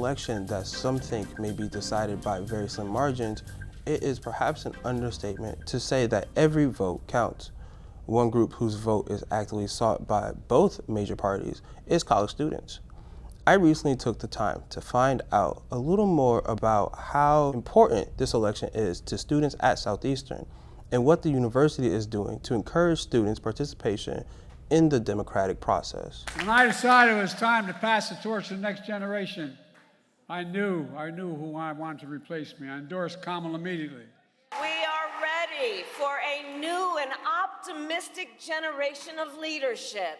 election that some think may be decided by very slim margins, it is perhaps an understatement to say that every vote counts. One group whose vote is actively sought by both major parties is college students. I recently took the time to find out a little more about how important this election is to students at Southeastern and what the university is doing to encourage students' participation in the democratic process. When I decided it was time to pass the torch to the next generation, I knew who I wanted to replace me. I endorsed Kamala immediately. We are ready for a new and optimistic generation of leadership.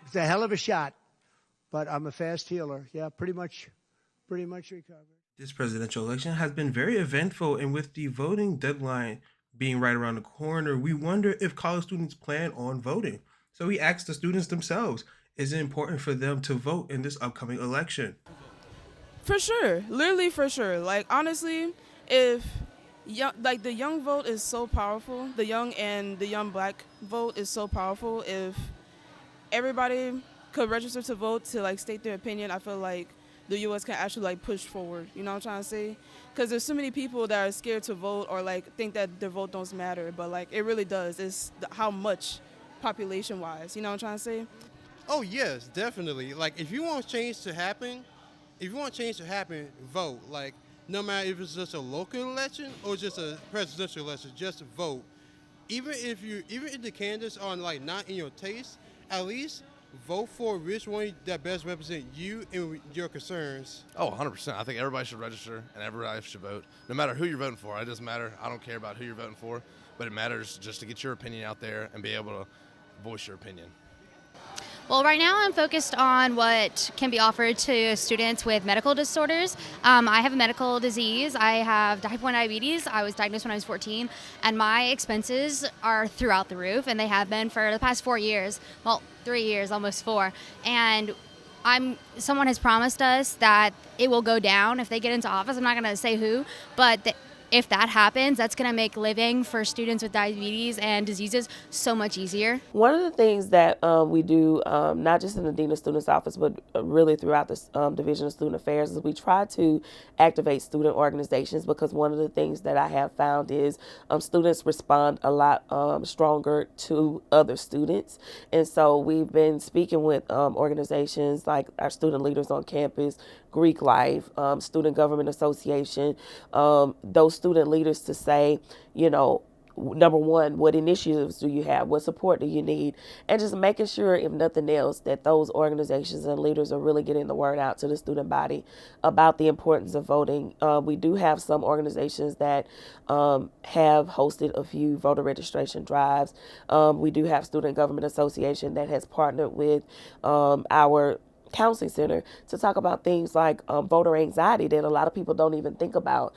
It's a hell of a shot, but I'm a fast healer. Yeah, pretty much recovered. This presidential election has been very eventful, and with the voting deadline being right around the corner, we wonder if college students plan on voting. So we asked the students themselves, is it important for them to vote in this upcoming election? For sure, literally for sure. Like, honestly, if the young vote is so powerful, the young black vote is so powerful. If everybody could register to vote to like state their opinion, I feel like the U.S. can actually like push forward. You know what I'm trying to say? Because there's so many people that are scared to vote or like think that their vote don't matter, but like it really does. It's how much population-wise. You know what I'm trying to say? Oh yes, definitely. Like if you want change to happen, vote. Like no matter if it's just a local election or just a presidential election, just vote. Even if the candidates are like not in your taste, at least vote for which one that best represent you and your concerns. Oh, 100%. I think everybody should register and everybody should vote. No matter who you're voting for. It doesn't matter. I don't care about who you're voting for, but it matters just to get your opinion out there and be able to voice your opinion. Well, right now I'm focused on what can be offered to students with medical disorders. I have a medical disease. I have type 1 diabetes. I was diagnosed when I was 14, and my expenses are throughout the roof, and they have been for the past 4 years. Well, 3 years, almost 4. And someone has promised us that it will go down if they get into office. I'm not going to say who, but if that happens, that's going to make living for students with diabetes and diseases so much easier. One of the things that we do, not just in the Dean of Students Office, but really throughout the Division of Student Affairs, is we try to activate student organizations, because one of the things that I have found is students respond a lot stronger to other students. And so we've been speaking with organizations like our student leaders on campus, Greek Life, Student Government Association, those student leaders to say, you know, number one, what initiatives do you have? What support do you need? And just making sure, if nothing else, that those organizations and leaders are really getting the word out to the student body about the importance of voting. We do have some organizations that have hosted a few voter registration drives. We do have Student Government Association that has partnered with our counseling center to talk about things like voter anxiety that a lot of people don't even think about.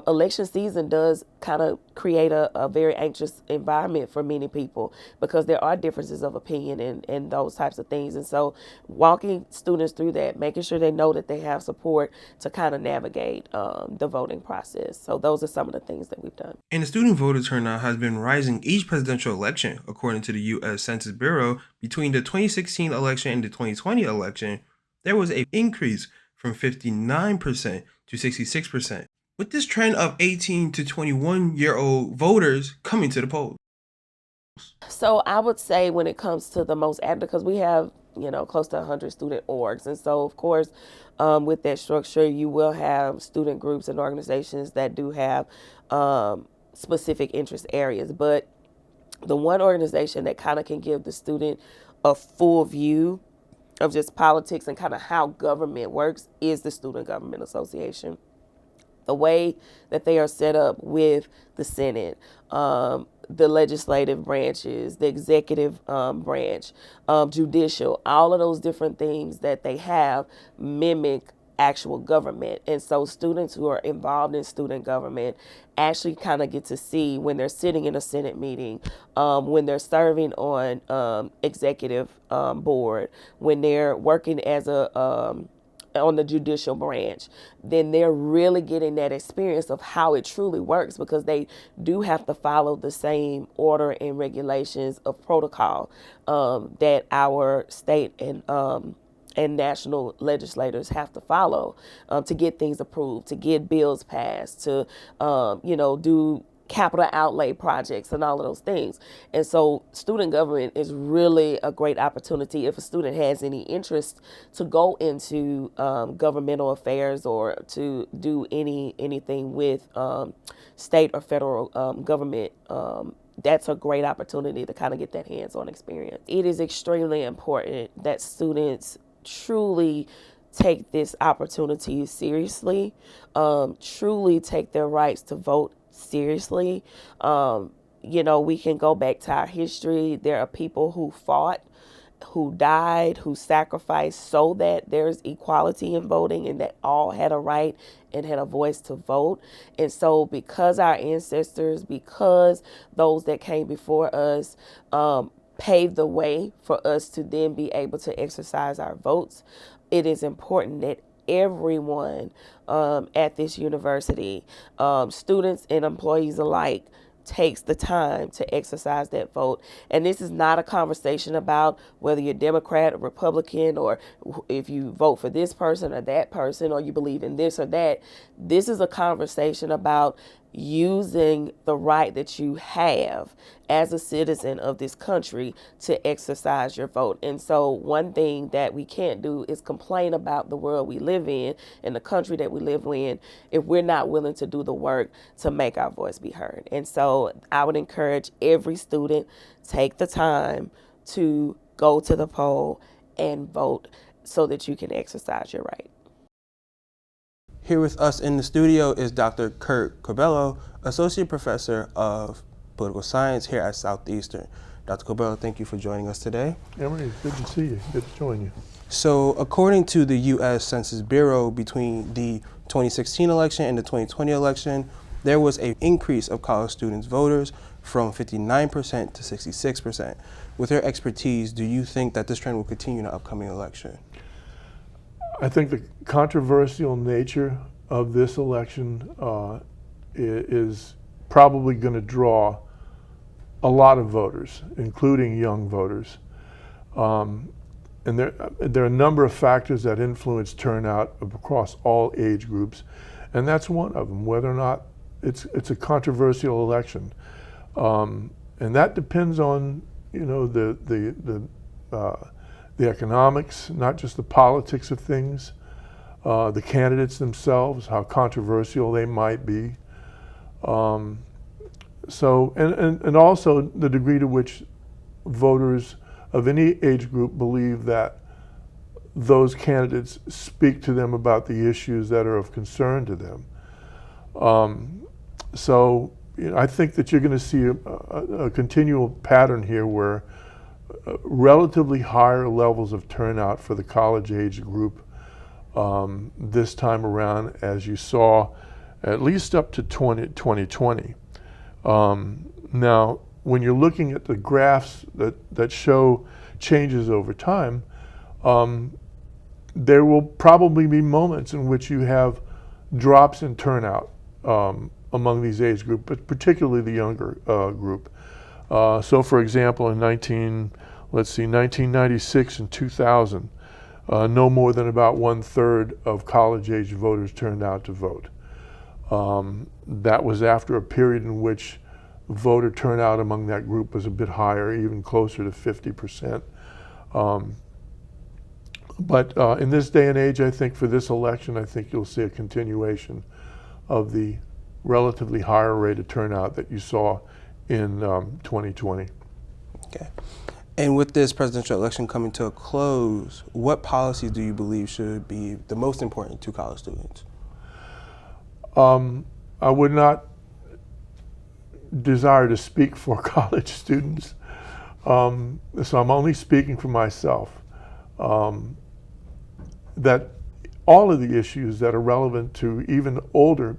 Election season does kind of create a very anxious environment for many people, because there are differences of opinion and those types of things. And so walking students through that, making sure they know that they have support to kind of navigate the voting process. So those are some of the things that we've done. And the student voter turnout has been rising each presidential election. According to the U.S. Census Bureau, between the 2016 election and the 2020 election, there was an increase from 59% to 66%, with this trend of 18 to 21-year-old voters coming to the polls. So I would say when it comes to the most active, because we have, you know, close to 100 student orgs. And so, of course, with that structure, you will have student groups and organizations that do have specific interest areas. But the one organization that kind of can give the student a full view of just politics and kind of how government works is the Student Government Association. The way that they are set up with the Senate, the legislative branches, the executive branch, judicial, all of those different things that they have mimic actual government. And so students who are involved in student government actually kind of get to see, when they're sitting in a Senate meeting, when they're serving on executive board, when they're working as on the judicial branch, then they're really getting that experience of how it truly works, because they do have to follow the same order and regulations of protocol that our state and and national legislators have to follow to get things approved, to get bills passed, to do capital outlay projects and all of those things. And so student government is really a great opportunity if a student has any interest to go into governmental affairs or to do anything with state or federal government. That's a great opportunity to kind of get that hands-on experience. It is extremely important that students truly take this opportunity seriously, truly take their rights to vote seriously. We can go back to our history. There are people who fought, who died, who sacrificed so that there's equality in voting and that all had a right and had a voice to vote. And so because our ancestors, because those that came before us paved the way for us to then be able to exercise our votes, it is important that everyone at this university, students and employees alike, takes the time to exercise that vote. And this is not a conversation about whether you're Democrat or Republican or if you vote for this person or that person or you believe in this or that. This is a conversation about using the right that you have as a citizen of this country to exercise your vote. And so one thing that we can't do is complain about the world we live in and the country that we live in if we're not willing to do the work to make our voice be heard. And so I would encourage every student, take the time to go to the poll and vote so that you can exercise your right. Here with us in the studio is Dr. Kurt Corbello, Associate Professor of Political Science here at Southeastern. Dr. Corbello, thank you for joining us today. Emmbre, good to see you. Good to join you. So according to the U.S. Census Bureau, between the 2016 election and the 2020 election, there was an increase of college students voters from 59% to 66%. With your expertise, do you think that this trend will continue in the upcoming election? I think the controversial nature of this election is probably going to draw a lot of voters, including young voters. And there are a number of factors that influence turnout across all age groups, and that's one of them, whether or not it's a controversial election. And that depends on, the economics, not just the politics of things, the candidates themselves, how controversial they might be. And also the degree to which voters of any age group believe that those candidates speak to them about the issues that are of concern to them. I think that you're going to see a continual pattern here where relatively higher levels of turnout for the college age group this time around, as you saw at least up to 2020. Now, when you're looking at the graphs that show changes over time, there will probably be moments in which you have drops in turnout among these age groups, but particularly the younger group. So for example, in 1996 and 2000, no more than about 1/3 of college-age voters turned out to vote. That was after a period in which voter turnout among that group was a bit higher, even closer to 50%. But in this day and age, I think for this election, I think you'll see a continuation of the relatively higher rate of turnout that you saw in 2020. Okay. And with this presidential election coming to a close, what policies do you believe should be the most important to college students? I would not desire to speak for college students, so I'm only speaking for myself. That all of the issues that are relevant to even older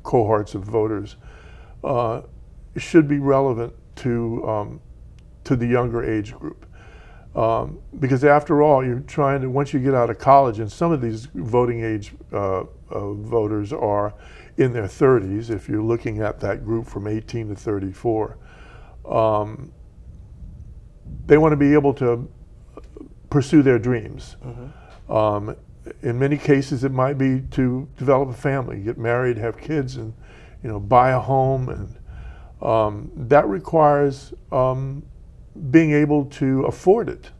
cohorts of voters should be relevant to the younger age group. Because after all, you're trying to, once you get out of college, and some of these voting age voters are in their 30s, if you're looking at that group from 18 to 34, they want to be able to pursue their dreams. In many cases, it might be to develop a family, get married, have kids, and buy a home, and that requires being able to afford it.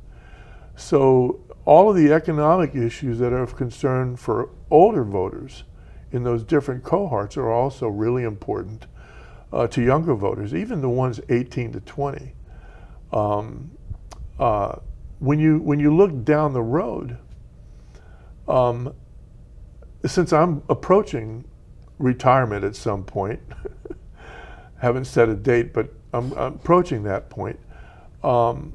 So all of the economic issues that are of concern for older voters in those different cohorts are also really important to younger voters, even the ones 18 to 20. When you look down the road, since I'm approaching retirement at some point, haven't set a date, but I'm approaching that point. I'm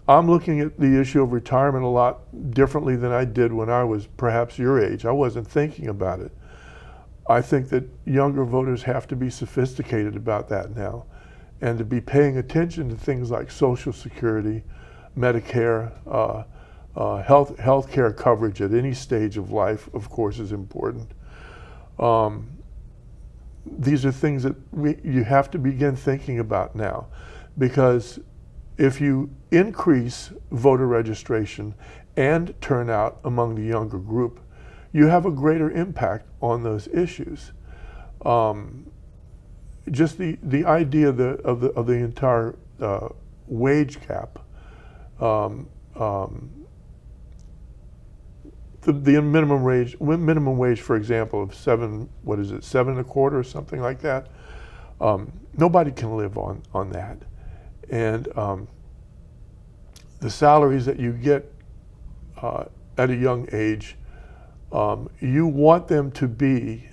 looking at the issue of retirement a lot differently than I did when I was perhaps your age. I wasn't thinking about it. I think that younger voters have to be sophisticated about that now, and to be paying attention to things like Social Security, Medicare, health care coverage at any stage of life, of course, is important. These are things that you have to begin thinking about now, because if you increase voter registration and turnout among the younger group, you have a greater impact on those issues. Just the idea of the entire wage gap, the minimum wage, for example, of $7.25 or something like that. Nobody can live on that, and the salaries that you get at a young age, you want there to be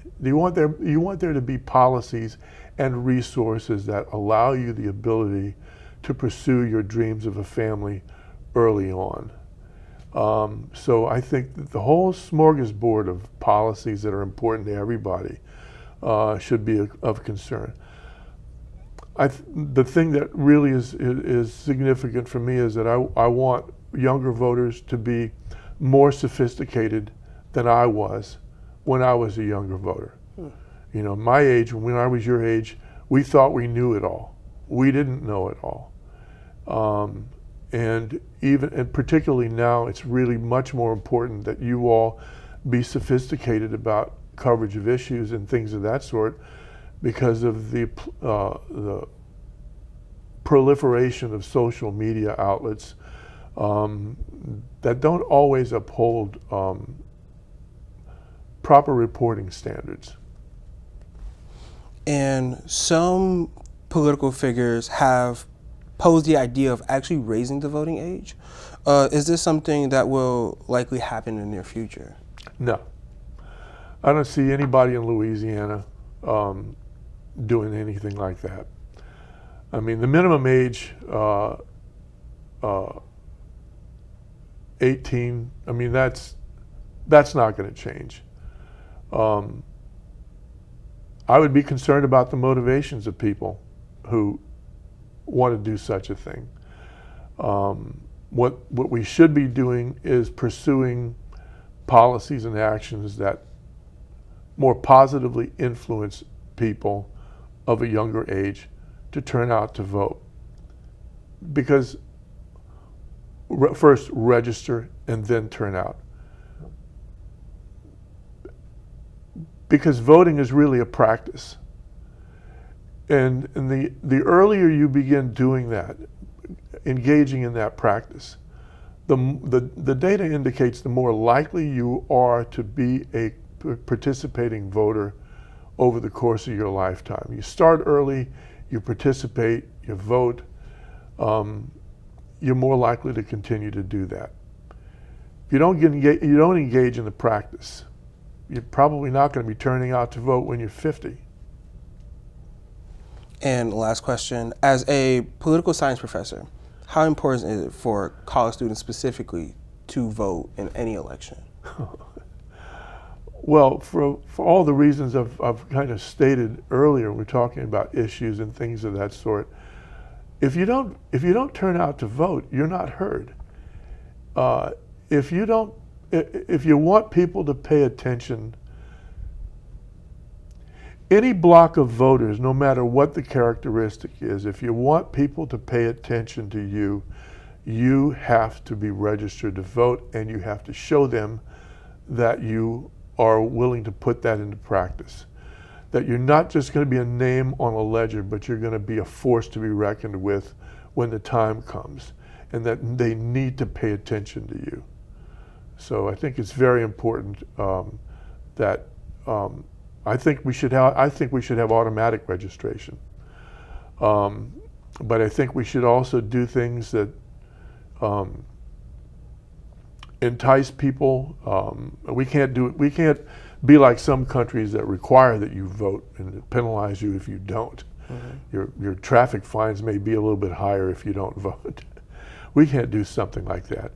policies and resources that allow you the ability to pursue your dreams of a family early on. So I think that the whole smorgasbord of policies that are important to everybody should be of concern. The thing that really is significant for me is that I want younger voters to be more sophisticated than I was when I was a younger voter. My age, when I was your age, we thought we knew it all. We didn't know it all. And particularly now, it's really much more important that you all be sophisticated about coverage of issues and things of that sort, because of the proliferation of social media outlets that don't always uphold proper reporting standards. And some political figures have posed the idea of actually raising the voting age. Is this something that will likely happen in the near future? No. I don't see anybody in Louisiana doing anything like that. I mean, the minimum age, 18, I mean, that's not going to change. I would be concerned about the motivations of people who want to do such a thing. What we should be doing is pursuing policies and actions that more positively influence people of a younger age to turn out to vote. Because first register and then turn out. Because voting is really a practice. And the earlier you begin doing that, engaging in that practice, the data indicates the more likely you are to be a participating voter over the course of your lifetime. You start early, you participate, you vote, you're more likely to continue to do that. If you don't engage in the practice, you're probably not going to be turning out to vote when you're 50. And last question, as a political science professor, how important is it for college students specifically to vote in any election? Well, for all the reasons I've kind of stated earlier, we're talking about issues and things of that sort. If you don't turn out to vote, you're not heard. If you want people to pay attention, any block of voters, no matter what the characteristic is, if you want people to pay attention to you, you have to be registered to vote, and you have to show them that you are willing to put that into practice. That you're not just going to be a name on a ledger, but you're going to be a force to be reckoned with when the time comes, and that they need to pay attention to you. So I think it's very important that I think we should have automatic registration. But I think we should also do things that entice people. We can't be like some countries that require that you vote and penalize you if you don't. Mm-hmm. Your traffic fines may be a little bit higher if you don't vote. We can't do something like that.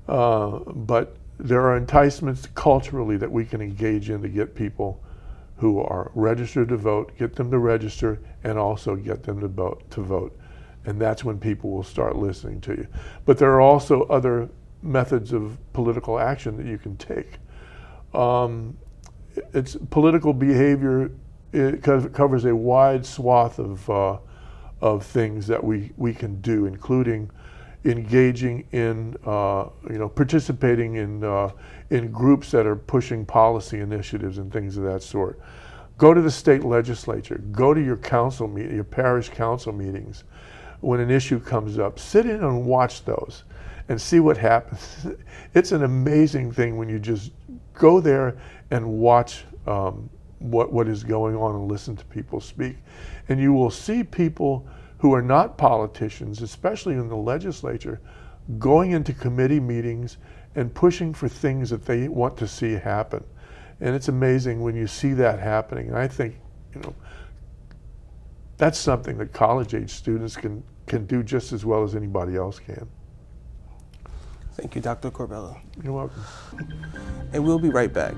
But there are enticements culturally that we can engage in to get people who are registered to vote, get them to register, and also get them to vote. And that's when people will start listening to you. But there are also other methods of political action that you can take. It's political behavior. It covers a wide swath of things that we can do, including engaging in, participating in groups that are pushing policy initiatives and things of that sort. Go to the state legislature. Go to your council meeting, your parish council meetings. When an issue comes up, sit in and watch those and see what happens. It's an amazing thing when you just go there and watch what is going on and listen to people speak. And you will see people who are not politicians, especially in the legislature, going into committee meetings and pushing for things that they want to see happen. And it's amazing when you see that happening. And I think, that's something that college-age students can do just as well as anybody else can. Thank you, Dr. Corbello. You're welcome. And we'll be right back.